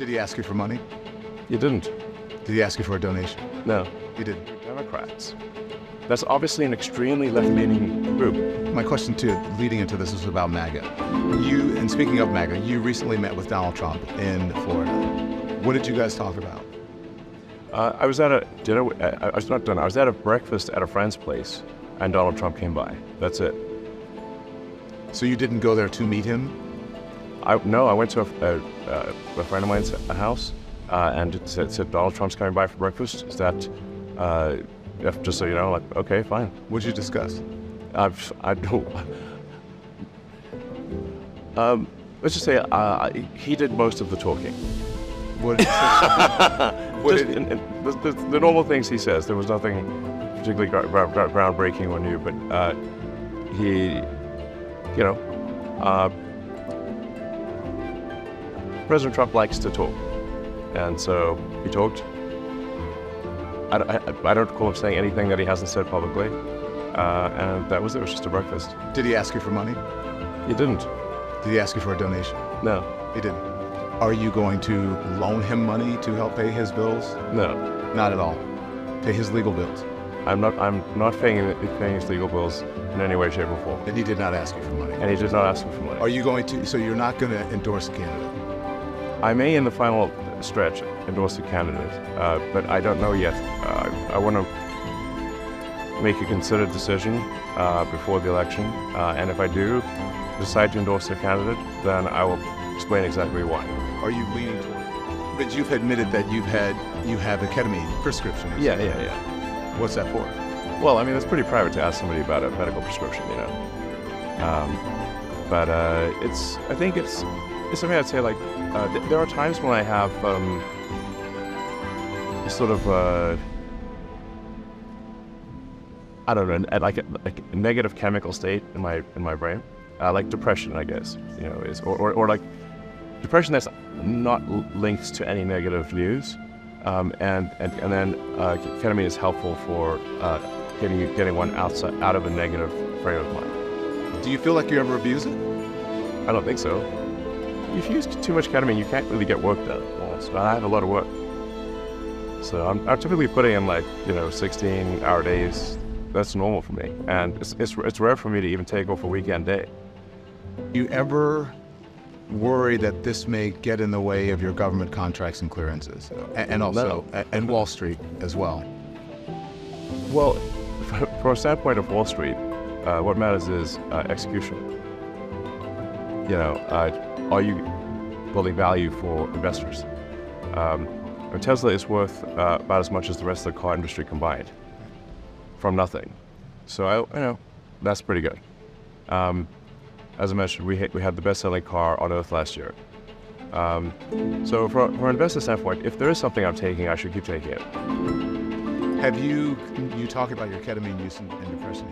Did he ask you for money? He didn't. Did he ask you for a donation? No. He didn't. Democrats. That's obviously an extremely left-leaning group. My question too, leading into this, is about MAGA. You, and speaking of MAGA, you recently met with Donald Trump in Florida. What did you guys talk about? I was at a dinner. I was not done. I was at a breakfast at a friend's place, and Donald Trump came by. That's it. So you didn't go there to meet him? No, I went to a friend of mine's house, and it said Donald Trump's coming by for breakfast. Is that just so you know? Like, okay, fine. What did you discuss? I don't. Let's just say he did most of the talking. What did the normal things he says. There was nothing particularly groundbreaking or new, but he, you know, President Trump likes to talk, and so he talked. I don't recall him saying anything that he hasn't said publicly, and that was it. It was just a breakfast. Did he ask you for money? He didn't. Did he ask you for a donation? No. He didn't. Are you going to loan him money to help pay his bills? No. Not at all. Pay his legal bills? I'm not paying his legal bills in any way, shape, or form. And he did not ask you for money? And he did not ask me for money. Are you going to, so you're not going to endorse a candidate? I may, in the final stretch, endorse a candidate, but I don't know yet. I want to make a considered decision before the election, and if I do decide to endorse a candidate, then I will explain exactly why. Are you leaning toward? But you've admitted that you have a ketamine prescription. Yeah. What's that for? Well, I mean, it's pretty private to ask somebody about a medical prescription, you know. But I think it's something I'd say, like, there are times when I have sort of, I don't know, like a negative chemical state in my brain, like depression, I guess, you know, or like depression that's not linked to any negative news, and then ketamine is helpful for getting one out of a negative frame of mind. Do you feel like you ever abuse it? I don't think so. If you use too much ketamine, you can't really get work done. So I have a lot of work. So I'm typically putting in, like, you know, 16-hour days. That's normal for me, and it's rare for me to even take off a weekend day. You ever worry that this may get in the way of your government contracts and clearances, and also and Wall Street as well? Well, from a standpoint of Wall Street, what matters is execution. You know, are you building value for investors? Tesla is worth about as much as the rest of the car industry combined, from nothing. So you know, that's pretty good. As I mentioned, we had the best-selling car on Earth last year. So from an investor standpoint, if there is something I'm taking, I should keep taking it. Have you talk about your ketamine use and depression?